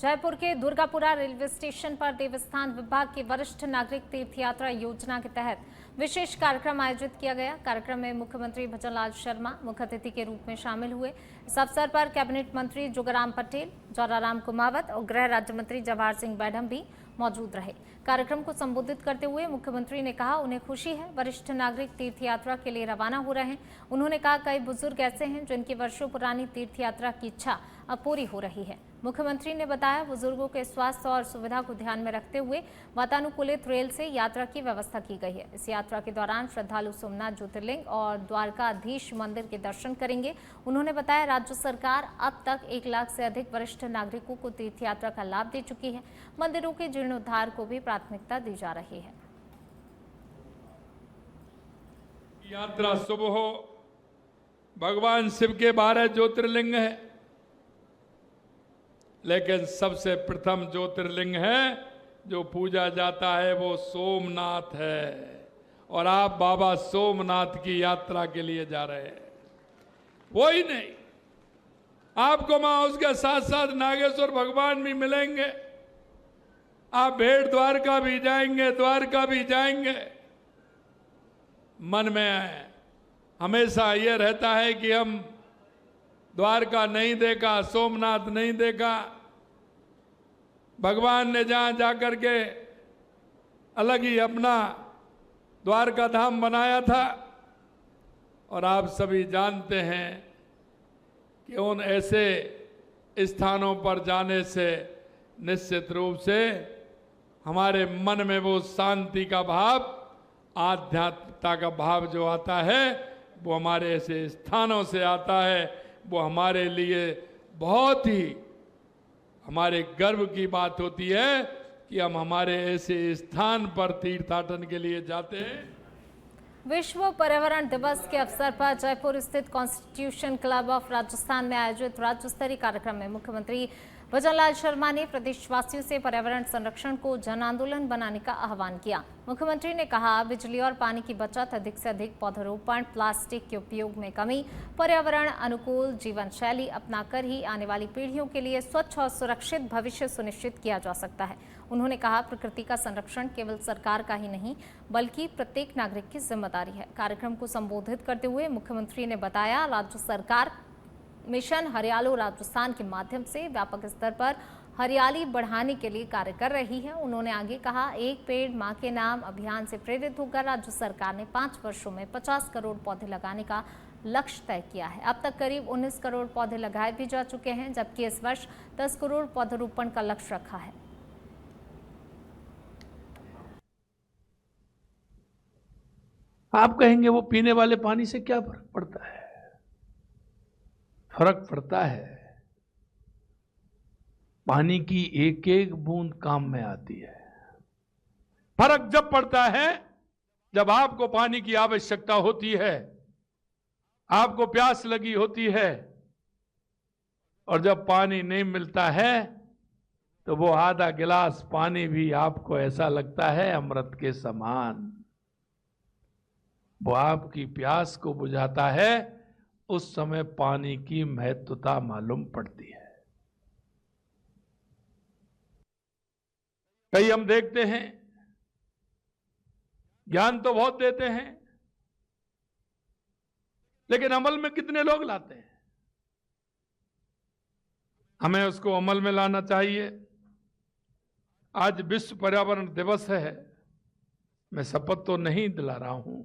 जयपुर के Durgapura railway station पर देवस्थान विभाग की वरिष्ठ नागरिक तीर्थ यात्रा योजना के तहत विशेष कार्यक्रम आयोजित किया गया। कार्यक्रम में मुख्यमंत्री भजनलाल शर्मा मुख्य अतिथि के रूप में शामिल हुए। इस अवसर पर कैबिनेट मंत्री जोगाराम पटेल, जौराराम कुमावत और गृह राज्य मंत्री जवाहर सिंह बैढम भी मौजूद रहे। कार्यक्रम को संबोधित करते हुए मुख्यमंत्री ने कहा, उन्हें खुशी है वरिष्ठ नागरिक तीर्थ यात्रा के लिए रवाना हो रहे हैं। उन्होंने कहा, कई बुजुर्ग ऐसे हैं जिनकी वर्षों पुरानी तीर्थ यात्रा की इच्छा अब पूरी हो रही है। मुख्यमंत्री ने बताया, बुजुर्गों के स्वास्थ्य और सुविधा को ध्यान में रखते हुए वातानुकूलित रेल से यात्रा की व्यवस्था की गई है। इस यात्रा के दौरान श्रद्धालु सोमनाथ ज्योतिर्लिंग और द्वारकाधीश मंदिर के दर्शन करेंगे। उन्होंने बताया, राज्य सरकार अब तक 1 लाख से अधिक वरिष्ठ नागरिकों को तीर्थ यात्रा का लाभ दे चुकी है। मंदिरों के जीर्णोद्धार को भी प्राथमिकता दी जा रही है। यात्रा शुभ हो। भगवान शिव के 12 ज्योतिर्लिंग है, लेकिन सबसे प्रथम ज्योतिर्लिंग है जो पूजा जाता है वो सोमनाथ है, और आप बाबा सोमनाथ की यात्रा के लिए जा रहे हैं। वो ही नहीं, आपको वहां उसके साथ साथ नागेश्वर भगवान भी मिलेंगे। आप भेड़ द्वारका भी जाएंगे, द्वारका भी जाएंगे। मन में हमेशा ये रहता है कि हम द्वारका नहीं देखा, सोमनाथ नहीं देखा। भगवान ने जहां जाकर के अलग ही अपना द्वारका धाम बनाया था, और आप सभी जानते हैं कि उन ऐसे स्थानों पर जाने से निश्चित रूप से हमारे मन में वो शांति का भाव, आध्यात्मिकता का भाव जो आता है, वो हमारे ऐसे स्थानों से आता है। वो हमारे लिए बहुत ही हमारे गर्व की बात होती है कि हम हमारे ऐसे स्थान पर तीर्थाटन के लिए जाते हैं। विश्व पर्यावरण दिवस के अवसर पर जयपुर स्थित कॉन्स्टिट्यूशन क्लब ऑफ राजस्थान में आयोजित राज्य स्तरीय कार्यक्रम में मुख्यमंत्री भजनलाल शर्मा ने प्रदेशवासियों से पर्यावरण संरक्षण को जन आंदोलन बनाने का आह्वान किया। मुख्यमंत्री ने कहा, बिजली और पानी की बचत, अधिक से अधिक पौधरोपण, प्लास्टिक के उपयोग में कमी, पर्यावरण अनुकूल जीवन शैली अपनाकर ही आने वाली पीढ़ियों के लिए स्वच्छ और सुरक्षित भविष्य सुनिश्चित किया जा सकता है। उन्होंने कहा, प्रकृति का संरक्षण केवल सरकार का ही नहीं बल्कि प्रत्येक नागरिक की जिम्मेदारी है। कार्यक्रम को संबोधित करते हुए मुख्यमंत्री ने बताया, राज्य सरकार मिशन हरियालो राजस्थान के माध्यम से व्यापक स्तर पर हरियाली बढ़ाने के लिए कार्य कर रही है। उन्होंने आगे कहा, एक पेड़ मां के नाम अभियान से प्रेरित होकर राज्य सरकार ने 5 वर्षों में 50 करोड़ पौधे लगाने का लक्ष्य तय किया है। अब तक करीब 19 करोड़ पौधे लगाए भी जा चुके हैं, जबकि इस वर्ष 10 करोड़ पौधरोपण का लक्ष्य रखा है। आप कहेंगे वो पीने वाले पानी से क्या फर्क पड़ता है? फर्क पड़ता है। पानी की एक एक बूंद काम में आती है। फर्क जब पड़ता है जब आपको पानी की आवश्यकता होती है, आपको प्यास लगी होती है, और जब पानी नहीं मिलता है तो वो आधा गिलास पानी भी आपको ऐसा लगता है अमृत के समान। वो आपकी प्यास को बुझाता है। उस समय पानी की महत्वता मालूम पड़ती है। कई हम देखते हैं, ज्ञान तो बहुत देते हैं, लेकिन अमल में कितने लोग लाते हैं? हमें उसको अमल में लाना चाहिए। आज विश्व पर्यावरण दिवस है। मैं शपथ तो नहीं दिला रहा हूं,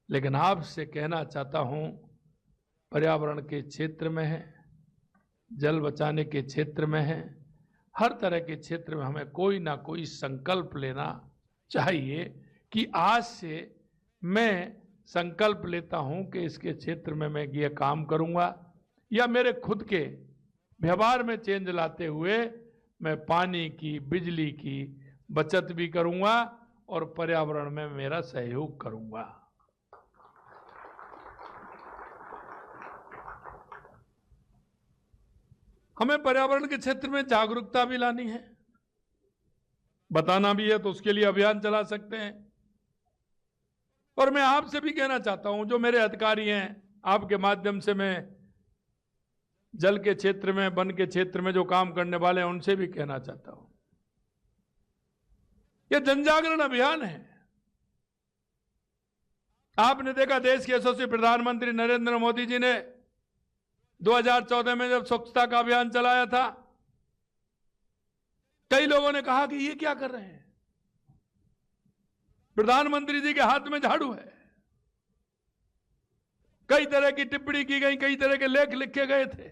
लेकिन आपसे कहना चाहता हूं, पर्यावरण के क्षेत्र में है, जल बचाने के क्षेत्र में है, हर तरह के क्षेत्र में हमें कोई ना कोई संकल्प लेना चाहिए कि आज से मैं संकल्प लेता हूं कि इसके क्षेत्र में मैं ये काम करूंगा, या मेरे खुद के व्यवहार में चेंज लाते हुए मैं पानी की, बिजली की बचत भी करूंगा और पर्यावरण में मेरा सहयोग करूंगा। हमें पर्यावरण के क्षेत्र में जागरूकता भी लानी है, बताना भी है, तो उसके लिए अभियान चला सकते हैं। और मैं आपसे भी कहना चाहता हूं, जो मेरे अधिकारी हैं, आपके माध्यम से मैं जल के क्षेत्र में, वन के क्षेत्र में जो काम करने वाले हैं उनसे भी कहना चाहता हूं, यह जनजागरण अभियान है। आपने देखा देश के यशस्वी प्रधानमंत्री नरेंद्र मोदी जी ने 2014 में जब स्वच्छता का अभियान चलाया था, कई लोगों ने कहा कि ये क्या कर रहे हैं, प्रधानमंत्री जी के हाथ में झाड़ू है। कई तरह की टिप्पणी की गई, कई तरह के लेख लिखे गए थे,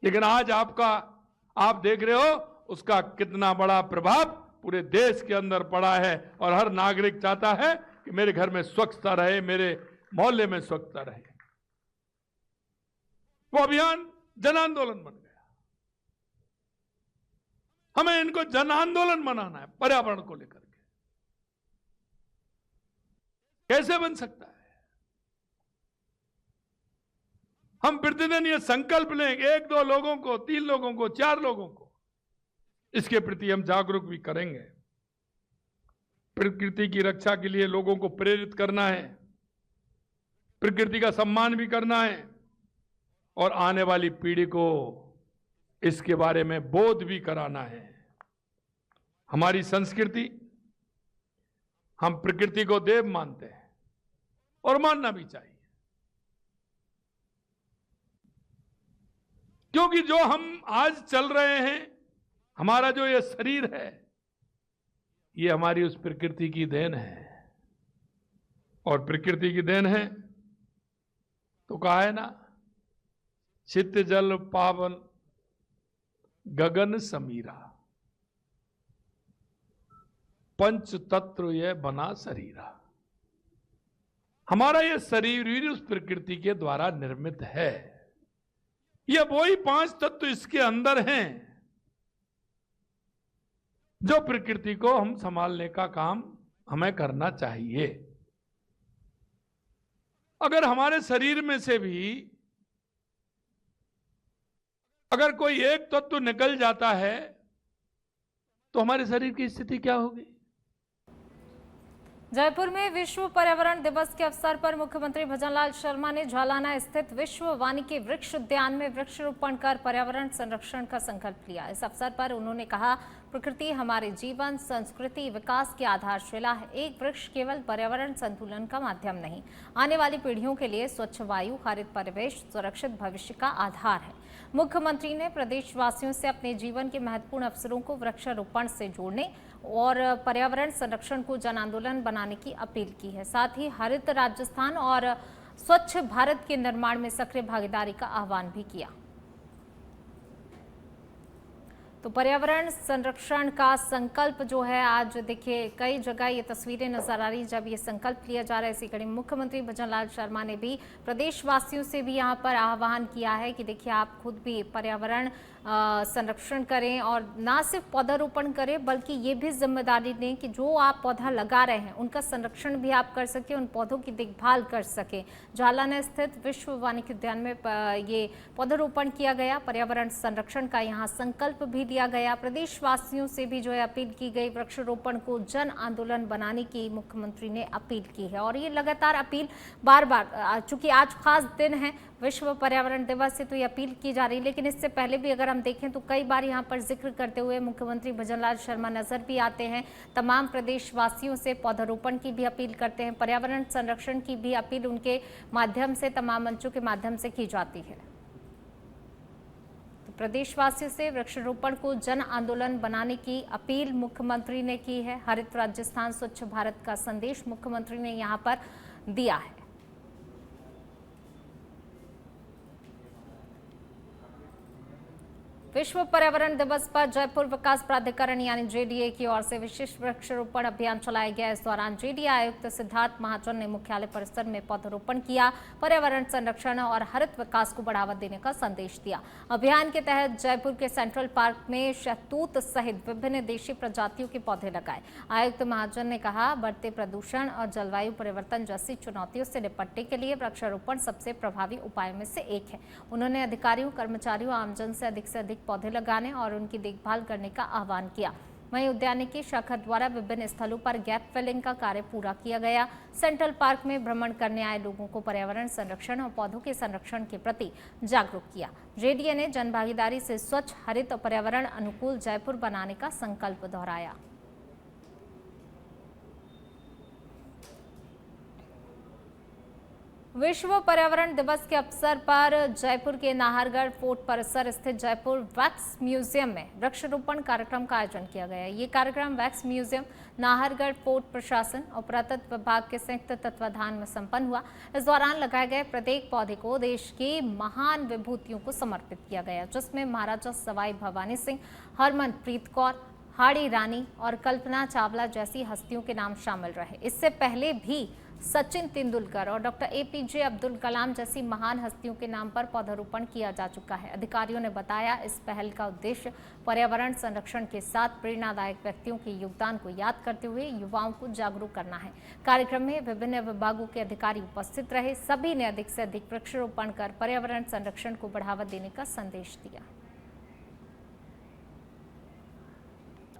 लेकिन आज आप देख रहे हो उसका कितना बड़ा प्रभाव पूरे देश के अंदर पड़ा है और हर नागरिक चाहता है कि मेरे घर में स्वच्छता रहे, मेरे मोहल्ले में स्वच्छता रहे। वो अभियान जन आंदोलन बन गया। हमें इनको जन आंदोलन बनाना है पर्यावरण को लेकर के। कैसे बन सकता है? हम प्रतिदिन ये संकल्प लें, 1-2 लोगों को, 3 लोगों को, 4 लोगों को इसके प्रति हम जागरूक भी करेंगे। प्रकृति की रक्षा के लिए लोगों को प्रेरित करना है, प्रकृति का सम्मान भी करना है और आने वाली पीढ़ी को इसके बारे में बोध भी कराना है। हमारी संस्कृति, हम प्रकृति को देव मानते हैं और मानना भी चाहिए, क्योंकि जो हम आज चल रहे हैं, हमारा जो ये शरीर है, ये हमारी उस प्रकृति की देन है। और प्रकृति की देन है तो कहा है ना, चित्त जल पावन गगन समीरा, पंच तत्व ये बना शरीरा। हमारा ये शरीर भी उस प्रकृति के द्वारा निर्मित है। ये वही 5 तत्व इसके अंदर हैं जो प्रकृति को हम संभालने का काम हमें करना चाहिए। अगर हमारे शरीर में से भी अगर कोई एक तत्व निकल जाता है तो हमारे शरीर की स्थिति क्या होगी? जयपुर में विश्व पर्यावरण दिवस के अवसर पर मुख्यमंत्री भजनलाल शर्मा ने झालाना स्थित विश्व वानिकी वृक्ष उद्यान में वृक्षारोपण कर पर्यावरण संरक्षण का संकल्प लिया। इस अवसर पर उन्होंने कहा, प्रकृति हमारे जीवन, संस्कृति, विकास की आधारशिला है। एक वृक्ष केवल पर्यावरण संतुलन का माध्यम नहीं, आने वाली पीढ़ियों के लिए स्वच्छ वायु, हरित परिवेश, सुरक्षित भविष्य का आधार है। मुख्यमंत्री ने प्रदेशवासियों से अपने जीवन के महत्वपूर्ण अवसरों को वृक्षारोपण से जोड़ने और पर्यावरण संरक्षण को जन आंदोलन बनाने की अपील की है। साथ ही हरित राजस्थान और स्वच्छ भारत के निर्माण में सक्रिय भागीदारी का आह्वान भी किया। तो पर्यावरण संरक्षण का संकल्प जो है, आज देखिए कई जगह ये तस्वीरें नजर आ रही जब ये संकल्प लिया जा रहा है। इसी कड़ी में मुख्यमंत्री भजनलाल शर्मा ने भी प्रदेशवासियों से भी यहाँ पर आह्वान किया है कि देखिए आप खुद भी पर्यावरण संरक्षण करें और ना सिर्फ पौधारोपण करें बल्कि ये भी जिम्मेदारी लें कि जो आप पौधा लगा रहे हैं उनका संरक्षण भी आप कर सकें, उन पौधों की देखभाल कर सकें। झालाना स्थित विश्व वानिकी उद्यान में ये पौधारोपण किया गया, पर्यावरण संरक्षण का यहाँ संकल्प भी लिया गया। प्रदेशवासियों से भी जो है अपील की गई, वृक्षारोपण को जन आंदोलन बनाने की मुख्यमंत्री ने अपील की है। और ये लगातार अपील बार बार, चूंकि आज खास दिन है विश्व पर्यावरण दिवस से, तो ये अपील की जा रही है। लेकिन इससे पहले भी अगर हम देखें तो कई बार यहाँ पर जिक्र करते हुए मुख्यमंत्री भजनलाल शर्मा नजर भी आते हैं। तमाम प्रदेशवासियों से पौधारोपण की भी अपील करते हैं, पर्यावरण संरक्षण की भी अपील उनके माध्यम से, तमाम मंचों के माध्यम से की जाती है। तो प्रदेशवासियों से वृक्षारोपण को जन आंदोलन बनाने की अपील मुख्यमंत्री ने की है। हरित राजस्थान, स्वच्छ भारत का संदेश मुख्यमंत्री ने यहाँ पर दिया है। विश्व पर्यावरण दिवस पर जयपुर विकास प्राधिकरण यानी जेडीए की ओर से विशेष वृक्षारोपण अभियान चलाया गया। इस दौरान जेडीए आयुक्त सिद्धार्थ महाजन ने मुख्यालय परिसर में पौधारोपण किया, पर्यावरण संरक्षण और हरित विकास को बढ़ावा देने का संदेश दिया। अभियान के तहत जयपुर के सेंट्रल पार्क में शहतूत सहित विभिन्न देशी प्रजातियों के पौधे लगाए। आयुक्त महाजन ने कहा, बढ़ते प्रदूषण और जलवायु परिवर्तन जैसी चुनौतियों से निपटने के लिए वृक्षारोपण सबसे प्रभावी उपायों में से एक है। उन्होंने अधिकारियों, कर्मचारियों, आमजन से अधिक पौधे लगाने और उनकी देखभाल करने का आह्वान किया। वहीं उद्यानिकी शाखा द्वारा विभिन्न स्थलों पर गैप फिलिंग का कार्य पूरा किया गया। सेंट्रल पार्क में भ्रमण करने आए लोगों को पर्यावरण संरक्षण और पौधों के संरक्षण के प्रति जागरूक किया। जेडीए ने जनभागीदारी से स्वच्छ, हरित और पर्यावरण अनुकूल जयपुर बनाने का संकल्प दोहराया। विश्व पर्यावरण दिवस के अवसर पर जयपुर के नाहरगढ़ फोर्ट परिसर स्थित जयपुर वैक्स म्यूजियम में वृक्षारोपण कार्यक्रम का आयोजन किया गया। ये कार्यक्रम वैक्स म्यूजियम, नाहरगढ़ फोर्ट प्रशासन और पुरातत्व विभाग के संयुक्त तत्वाधान में संपन्न हुआ। इस दौरान लगाए गए प्रत्येक पौधे को देश की महान विभूतियों को समर्पित किया गया, जिसमें महाराजा सवाई भवानी सिंह, हरमनप्रीत कौर, हाड़ी रानी और कल्पना चावला जैसी हस्तियों के नाम शामिल रहे। इससे पहले भी सचिन तेंदुलकर और डॉक्टर एपीजे अब्दुल कलाम जैसी महान हस्तियों के नाम पर पौधारोपण किया जा चुका है। अधिकारियों ने बताया, इस पहल का उद्देश्य पर्यावरण संरक्षण के साथ प्रेरणादायक व्यक्तियों के योगदान को याद करते हुए युवाओं को जागरूक करना है। कार्यक्रम में विभिन्न विभागों के अधिकारी उपस्थित रहे। सभी ने अधिक से अधिक वृक्षारोपण कर पर्यावरण संरक्षण को बढ़ावा देने का संदेश दिया।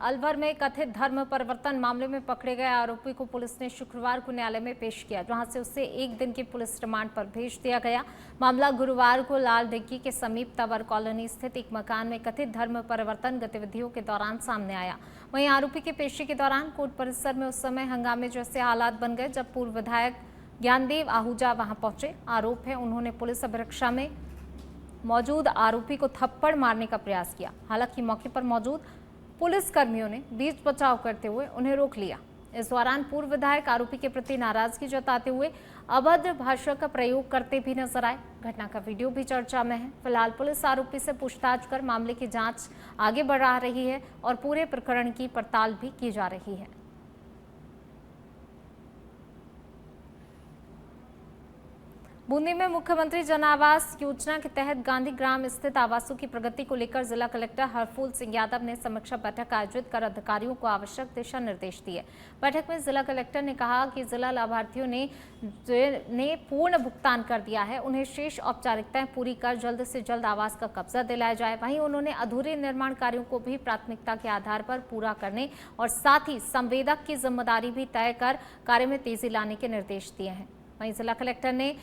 अलवर में कथित धर्म परिवर्तन मामले में पकड़े गए आरोपी को पुलिस ने शुक्रवार को न्यायालय में पेश किया, जहां से उसे 1 दिन के पुलिस रिमांड पर भेज दिया गया। मामला गुरुवार को लाल डिग्गी के समीप तवर कॉलोनी स्थित एक मकान में कथित धर्म परिवर्तन गतिविधियों के दौरान सामने आया। वहीं आरोपी की पेशी के दौरान कोर्ट परिसर में उस समय हंगामे जैसे हालात बन गए जब पूर्व विधायक ज्ञानदेव आहूजा वहां पहुंचे। आरोप है, उन्होंने पुलिस अभिरक्षा में मौजूद आरोपी को थप्पड़ मारने का प्रयास किया। हालांकि मौके पर मौजूद पुलिस कर्मियों ने बीच बचाव करते हुए उन्हें रोक लिया। इस दौरान पूर्व विधायक आरोपी के प्रति नाराजगी जताते हुए अभद्र भाषा का प्रयोग करते भी नजर आए। घटना का वीडियो भी चर्चा में है। फिलहाल पुलिस आरोपी से पूछताछ कर मामले की जांच आगे बढ़ा रही है और पूरे प्रकरण की पड़ताल भी की जा रही है। बूंदी में मुख्यमंत्री जन आवास योजना के तहत गांधी ग्राम स्थित आवासों की प्रगति को लेकर जिला कलेक्टर हरफूल सिंह यादव ने समीक्षा बैठक आयोजित कर अधिकारियों को आवश्यक दिशा निर्देश दिए। बैठक में जिला कलेक्टर ने कहा कि जिला लाभार्थियों ने पूर्ण भुगतान कर दिया है, उन्हें शेष औपचारिकताएं पूरी कर जल्द से जल्द आवास का कब्जा दिलाया जाए। वहीं उन्होंने अधूरे निर्माण कार्यों को भी प्राथमिकता के आधार पर पूरा करने और साथ ही संवेदक की जिम्मेदारी भी तय कर कार्य में तेजी लाने के निर्देश दिए हैं। वहीं जिला कलेक्टर ने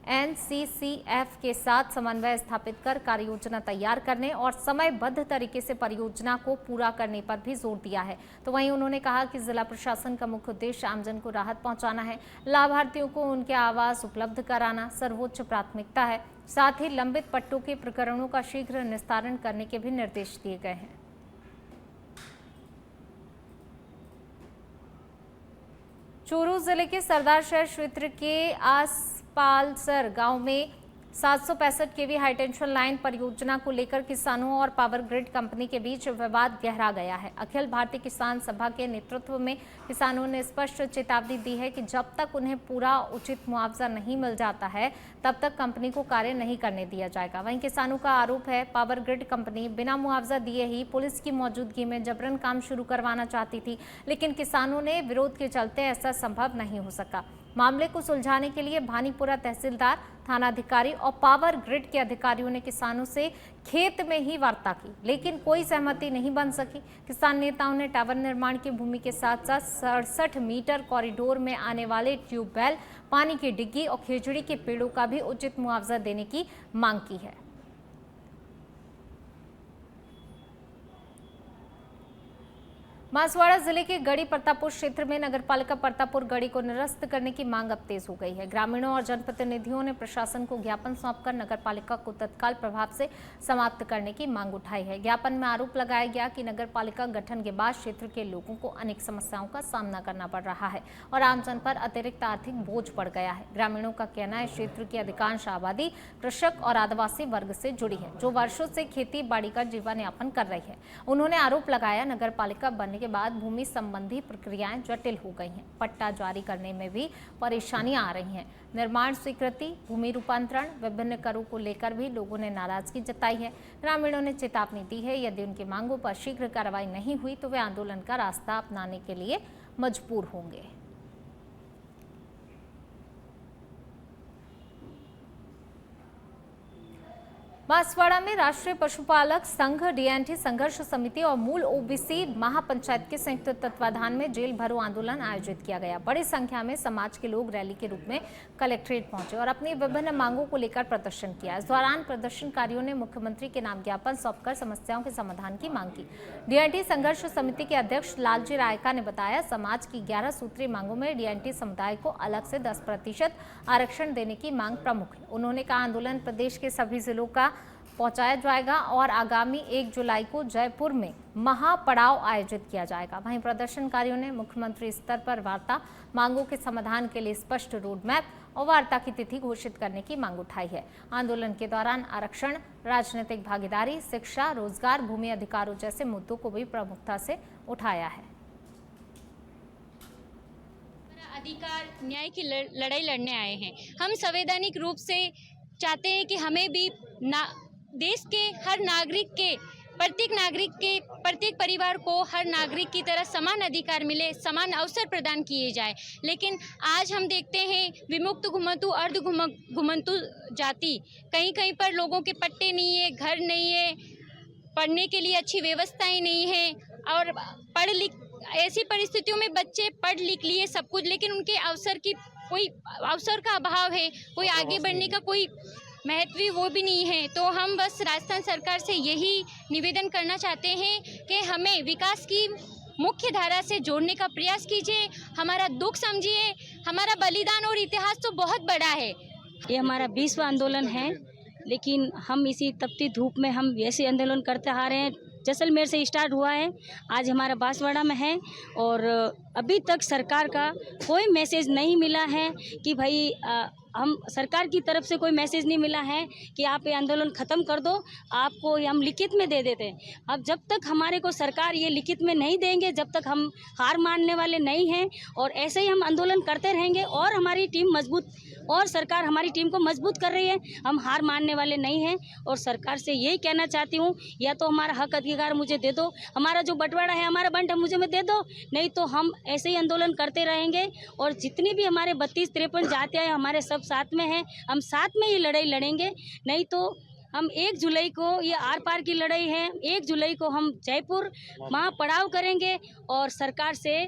NCCF के साथ समन्वय स्थापित कर कार्य योजना तैयार करने और समयबद्ध तरीके से परियोजना को पूरा करने पर भी जोर दिया है। तो वहीं उन्होंने कहा कि जिला प्रशासन का मुख्य उद्देश्य आमजन को राहत पहुंचाना है। लाभार्थियों को उनके आवास उपलब्ध कराना सर्वोच्च प्राथमिकता है। साथ ही लंबित पट्टों के प्रकरणों का शीघ्र निस्तारण करने के भी निर्देश दिए गए हैं। चूरू जिले के सरदार शहर क्षेत्र के पालसर गांव में 765 केवी हाईटेंशन लाइन परियोजना को लेकर किसानों और पावर ग्रिड कंपनी के बीच विवाद गहरा गया है। अखिल भारतीय किसान सभा के नेतृत्व में किसानों ने स्पष्ट चेतावनी दी है कि जब तक उन्हें पूरा उचित मुआवजा नहीं मिल जाता है तब तक कंपनी को कार्य नहीं करने दिया जाएगा। वहीं किसानों का आरोप है, पावर ग्रिड कंपनी बिना मुआवजा दिए ही पुलिस की मौजूदगी में जबरन काम शुरू करवाना चाहती थी, लेकिन किसानों ने विरोध के चलते ऐसा संभव नहीं हो सका। मामले को सुलझाने के लिए भानीपुरा तहसीलदार, थानाधिकारी और पावर ग्रिड के अधिकारियों ने किसानों से खेत में ही वार्ता की, लेकिन कोई सहमति नहीं बन सकी। किसान नेताओं ने टावर निर्माण की भूमि के साथ साथ 67 मीटर कॉरिडोर में आने वाले ट्यूबवेल, पानी की डिग्गी और खेजड़ी के पेड़ों का भी उचित मुआवजा देने की मांग की है। बांसवाड़ा जिले के गढ़ी प्रतापपुर क्षेत्र में नगरपालिका प्रतापपुर गढ़ी को निरस्त करने की मांग अब तेज हो गई है। ग्रामीणों और जनप्रतिनिधियों ने प्रशासन को ज्ञापन सौंपकर नगरपालिका को तत्काल प्रभाव से समाप्त करने की मांग उठाई है। ज्ञापन में आरोप लगाया गया कि नगरपालिका गठन के बाद क्षेत्र के लोगों को अनेक समस्याओं का सामना करना पड़ रहा है और आमजन पर अतिरिक्त आर्थिक बोझ पड़ गया है। ग्रामीणों का कहना है, क्षेत्र की अधिकांश आबादी कृषक और आदिवासी वर्ग से जुड़ी है, जो वर्षों से खेती बाड़ी का जीवन यापन कर रही है। उन्होंने आरोप लगाया, नगरपालिका बनने के बाद भूमि संबंधी प्रक्रियाएं जटिल हो गई हैं। पट्टा जारी करने में भी परेशानियां आ रही हैं। निर्माण स्वीकृति, भूमि रूपांतरण, विभिन्न करों को लेकर भी लोगों ने नाराजगी जताई है। ग्रामीणों ने चेतावनी दी है, यदि उनकी मांगों पर शीघ्र कार्रवाई नहीं हुई तो वे आंदोलन का रास्ता अपनाने के लिए मजबूर होंगे। बांसवाड़ा में राष्ट्रीय पशुपालक संघ, डीएनटी संघर्ष समिति और मूल ओबीसी महापंचायत के संयुक्त तत्वाधान में जेल भरो आंदोलन आयोजित किया गया। बड़ी संख्या में समाज के लोग रैली के रूप में कलेक्ट्रेट पहुंचे और अपनी विभिन्न मांगों को लेकर प्रदर्शन किया। इस दौरान प्रदर्शनकारियों ने मुख्यमंत्री के नाम ज्ञापन सौंपकर समस्याओं के समाधान की मांग की। डीएनटी संघर्ष समिति के अध्यक्ष लालजी रायका ने बताया, समाज की 11 सूत्रीय मांगों में डीएनटी समुदाय को अलग से 10% आरक्षण देने की मांग प्रमुख है। उन्होंने कहा, आंदोलन प्रदेश के सभी जिलों का पहुंचाया जाएगा और आगामी 1 जुलाई को जयपुर में महापड़ाव आयोजित किया जाएगा। वहीं प्रदर्शनकारियों ने मुख्यमंत्री स्तर पर वार्ता, मांगों के समाधान के लिए स्पष्ट रोड मैप और वार्ता की तिथि घोषित करने की मांग उठाई है। आंदोलन के दौरान आरक्षण, राजनीतिक भागीदारी, शिक्षा, रोजगार, भूमि अधिकारों जैसे मुद्दों को भी प्रमुखता से उठाया है। अधिकार न्याय की लड़ाई लड़ने आए हैं। हम संवैधानिक रूप से चाहते हैं कि हमें भी देश के हर नागरिक के, प्रत्येक परिवार को हर नागरिक की तरह समान अधिकार मिले, समान अवसर प्रदान किए जाए। लेकिन आज हम देखते हैं विमुक्त घुमंतु, अर्ध घुमंतु जाति, कहीं कहीं पर लोगों के पट्टे नहीं है, घर नहीं है, पढ़ने के लिए अच्छी व्यवस्थाएं नहीं है और ऐसी परिस्थितियों में बच्चे पढ़ लिख लिए सब कुछ, लेकिन उनके अवसर का अभाव है, कोई आगे बढ़ने का कोई महत्व वो भी नहीं है। तो हम बस राजस्थान सरकार से यही निवेदन करना चाहते हैं कि हमें विकास की मुख्य धारा से जोड़ने का प्रयास कीजिए, हमारा दुख समझिए। हमारा बलिदान और इतिहास तो बहुत बड़ा है। ये हमारा 20वां आंदोलन है, लेकिन हम इसी तपती धूप में हम ऐसे आंदोलन करते आ रहे हैं। जैसलमेर से स्टार्ट हुआ है, आज हमारा बांसवाड़ा में है और अभी तक सरकार का कोई मैसेज नहीं मिला है कि भाई हम सरकार की तरफ से कोई मैसेज नहीं मिला है कि आप ये आंदोलन ख़त्म कर दो, आपको हम लिखित में दे देते हैं। अब जब तक हमारे को सरकार ये लिखित में नहीं देंगे, जब तक हम हार मानने वाले नहीं हैं और ऐसे ही हम आंदोलन करते रहेंगे और हमारी टीम मजबूत और सरकार हमारी टीम को मजबूत कर रही है, हम हार मानने वाले नहीं हैं। और सरकार से यही कहना चाहती हूँ, या तो हमारा हक अधिकार मुझे दे दो, हमारा जो बंटवारा है, हमारा बंट मुझे में दे दो, नहीं तो हम ऐसे ही आंदोलन करते रहेंगे। और जितनी भी हमारे 32-53 जातियाँ हैं, हमारे सब साथ में हैं, हम साथ में ये लड़ाई लड़ेंगे। नहीं तो हम 1 जुलाई को, ये आर पार की लड़ाई है, 1 जुलाई को हम जयपुर महापड़ाव करेंगे और सरकार से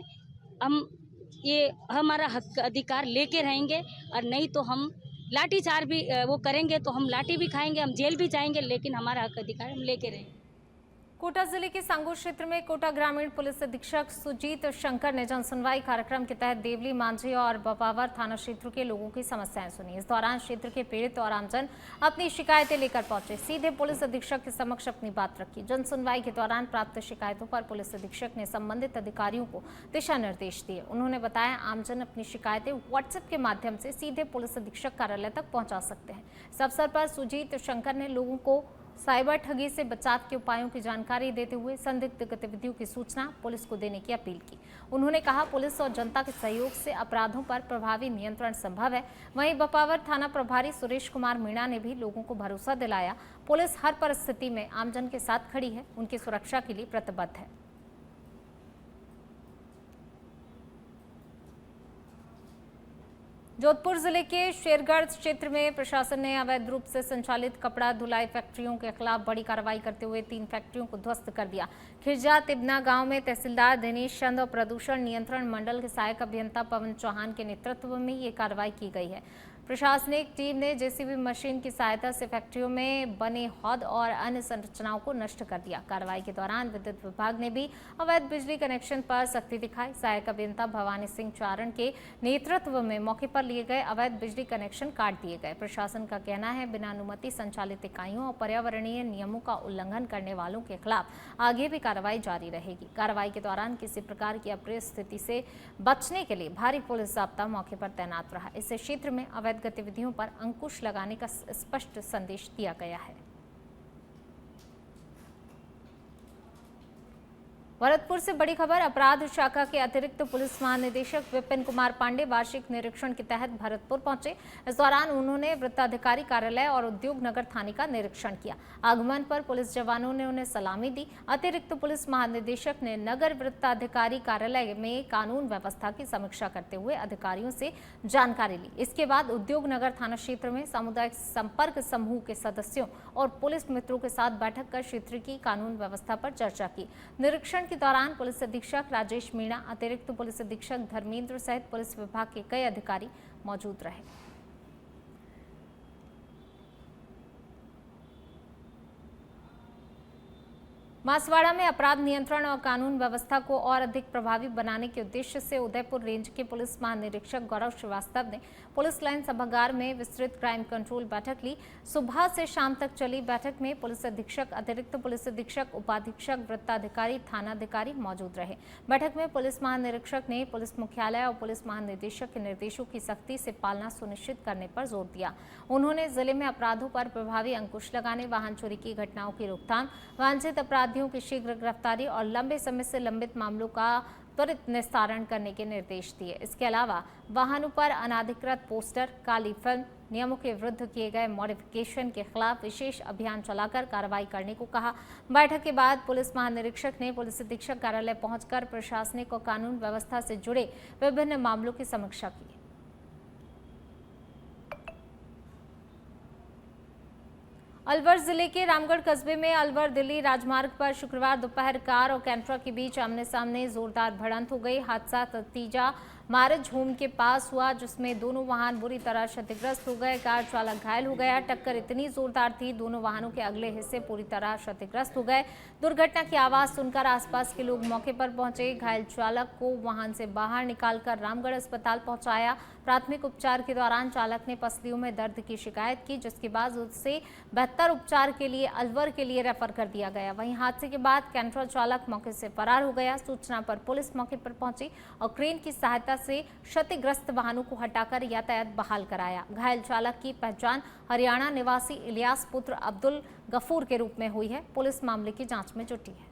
हम ये हमारा हक अधिकार लेके रहेंगे। और नहीं तो हम लाठीचार्ज भी वो करेंगे, तो हम लाठी भी खाएंगे, हम जेल भी जाएंगे, लेकिन हमारा हक अधिकार हम लेके रहेंगे। कोटा जिले के सांगो क्षेत्र में कोटा ग्रामीण पुलिस अधीक्षक सुजीत शंकर ने जनसुनवाई कार्यक्रम के तहत देवली, मांझी और बपावर थाना क्षेत्र के लोगों की समस्याएं सुनी। इस दौरान क्षेत्र के पीड़ित और आमजन अपनी शिकायतें लेकर पहुंचे, सीधे पुलिस अधीक्षक के समक्ष अपनी बात रखी। जनसुनवाई के दौरान प्राप्त शिकायतों पर पुलिस अधीक्षक ने संबंधित अधिकारियों को दिशा निर्देश दिए। उन्होंने बताया, आमजन अपनी शिकायतें व्हाट्सएप के माध्यम से सीधे पुलिस अधीक्षक कार्यालय तक पहुंचा सकते हैं। इस अवसर पर सुजीत शंकर ने लोगों को साइबर ठगी से बचाव के उपायों की जानकारी देते हुए संदिग्ध गतिविधियों की सूचना पुलिस को देने की अपील की। उन्होंने कहा, पुलिस और जनता के सहयोग से अपराधों पर प्रभावी नियंत्रण संभव है। वहीं बपावर थाना प्रभारी सुरेश कुमार मीणा ने भी लोगों को भरोसा दिलाया, पुलिस हर परिस्थिति में आमजन के साथ खड़ी है, उनकी सुरक्षा के लिए प्रतिबद्ध है। जोधपुर जिले के शेरगढ़ क्षेत्र में प्रशासन ने अवैध रूप से संचालित कपड़ा धुलाई फैक्ट्रियों के खिलाफ बड़ी कार्रवाई करते हुए 3 फैक्ट्रियों को ध्वस्त कर दिया। खिरजा तिबना गांव में तहसीलदार दिनेश चंद और प्रदूषण नियंत्रण मंडल के सहायक अभियंता पवन चौहान के नेतृत्व में ये कार्रवाई की गई है। प्रशासनिक टीम ने जेसीबी मशीन की सहायता से फैक्ट्रियों में बने हौद और अन्य संरचनाओं को नष्ट कर दिया। कार्रवाई के दौरान विद्युत विभाग ने भी अवैध बिजली कनेक्शन पर सख्ती दिखाई। सहायक अभियंता भवानी सिंह चारण के नेतृत्व में मौके पर लिए गए अवैध बिजली कनेक्शन काट दिए गए। प्रशासन का कहना है, बिना अनुमति संचालित इकाइयों और पर्यावरणीय नियमों का उल्लंघन करने वालों के खिलाफ आगे भी कार्रवाई जारी रहेगी। कार्रवाई के दौरान किसी प्रकार की अप्रिय स्थिति से बचने के लिए भारी पुलिस जाब्ता मौके पर तैनात रहा। इस क्षेत्र में अवैध गतिविधियों पर अंकुश लगाने का स्पष्ट संदेश दिया गया है। भरतपुर से बड़ी खबर। अपराध शाखा के अतिरिक्त पुलिस महानिदेशक विपिन कुमार पांडे वार्षिक निरीक्षण के तहत भरतपुर पहुंचे। इस दौरान उन्होंने वृत्ताधिकारी कार्यालय और उद्योग नगर थाने का निरीक्षण किया। आगमन पर पुलिस जवानों ने उन्हें सलामी दी। अतिरिक्त पुलिस महानिदेशक ने नगर वृत्ताधिकारी कार्यालय में कानून व्यवस्था की समीक्षा करते हुए अधिकारियों से जानकारी ली। इसके बाद उद्योग नगर थाना क्षेत्र में सामुदायिक संपर्क समूह के सदस्यों और पुलिस मित्रों के साथ बैठक कर क्षेत्र की कानून व्यवस्था पर चर्चा की। निरीक्षण के दौरान पुलिस अधीक्षक राजेश मीणा, अतिरिक्त पुलिस अधीक्षक धर्मेंद्र सहित पुलिस विभाग के कई अधिकारी मौजूद रहे। मासवाड़ा में अपराध नियंत्रण और कानून व्यवस्था को और अधिक प्रभावी बनाने के उद्देश्य से उदयपुर रेंज के पुलिस महानिरीक्षक गौरव श्रीवास्तव ने पुलिस लाइन सभागार में विस्तृत क्राइम कंट्रोल बैठक ली। सुबह से शाम तक चली बैठक में पुलिस अधीक्षक, अतिरिक्त पुलिस अधीक्षक, उपाधीक्षक, वृत्ताधिकारी, थानाधिकारी मौजूद रहे। बैठक में पुलिस महानिरीक्षक ने पुलिस मुख्यालय और पुलिस महानिदेशक के निर्देशों की सख्ती से पालना सुनिश्चित करने पर जोर दिया। उन्होंने जिले में अपराधों पर प्रभावी अंकुश लगाने, वाहन चोरी की घटनाओं की रोकथाम, वांछित अपराधियों की शीघ्र गिरफ्तारी और लंबे समय से लंबित मामलों का त्वरित निस्तारण करने के निर्देश दिए। इसके अलावा वाहनों पर अनाधिकृत पोस्टर, काली फिल्म, नियमों के विरुद्ध किए गए मॉडिफिकेशन के खिलाफ विशेष अभियान चलाकर कार्रवाई करने को कहा। बैठक के बाद पुलिस महानिरीक्षक ने पुलिस अधीक्षक कार्यालय पहुंचकर प्रशासनिक और कानून व्यवस्था से जुड़े विभिन्न मामलों की समीक्षा की। अलवर जिले के रामगढ़ कस्बे में अलवर दिल्ली राजमार्ग पर शुक्रवार दोपहर कार और कैंटरा के बीच आमने सामने जोरदार भिड़ंत हो गई। हादसा ततीजा मारज होम के पास हुआ, जिसमें दोनों वाहन बुरी तरह क्षतिग्रस्त हो गए। कार चालक घायल हो गया। टक्कर इतनी जोरदार थी, दोनों वाहनों के अगले हिस्से पूरी तरह क्षतिग्रस्त हो गए। दुर्घटना की आवाज सुनकर आसपास के लोग मौके पर पहुंचे। घायल चालक को वाहन से बाहर निकालकर रामगढ़ अस्पताल पहुंचाया। प्राथमिक उपचार के दौरान चालक ने पसलियों में दर्द की शिकायत की, जिसके बाद उससे बेहतर उपचार के लिए अलवर के लिए रेफर कर दिया गया। वहीं हादसे के बाद कैंटर चालक मौके से फरार हो गया। सूचना पर पुलिस मौके पर पहुंची और क्रेन की सहायता से क्षतिग्रस्त वाहनों को हटाकर यातायात बहाल कराया। घायल चालक की पहचान हरियाणा निवासी इलियास पुत्र अब्दुल गफूर के रूप में हुई है। पुलिस मामले की जांच में जुटी है।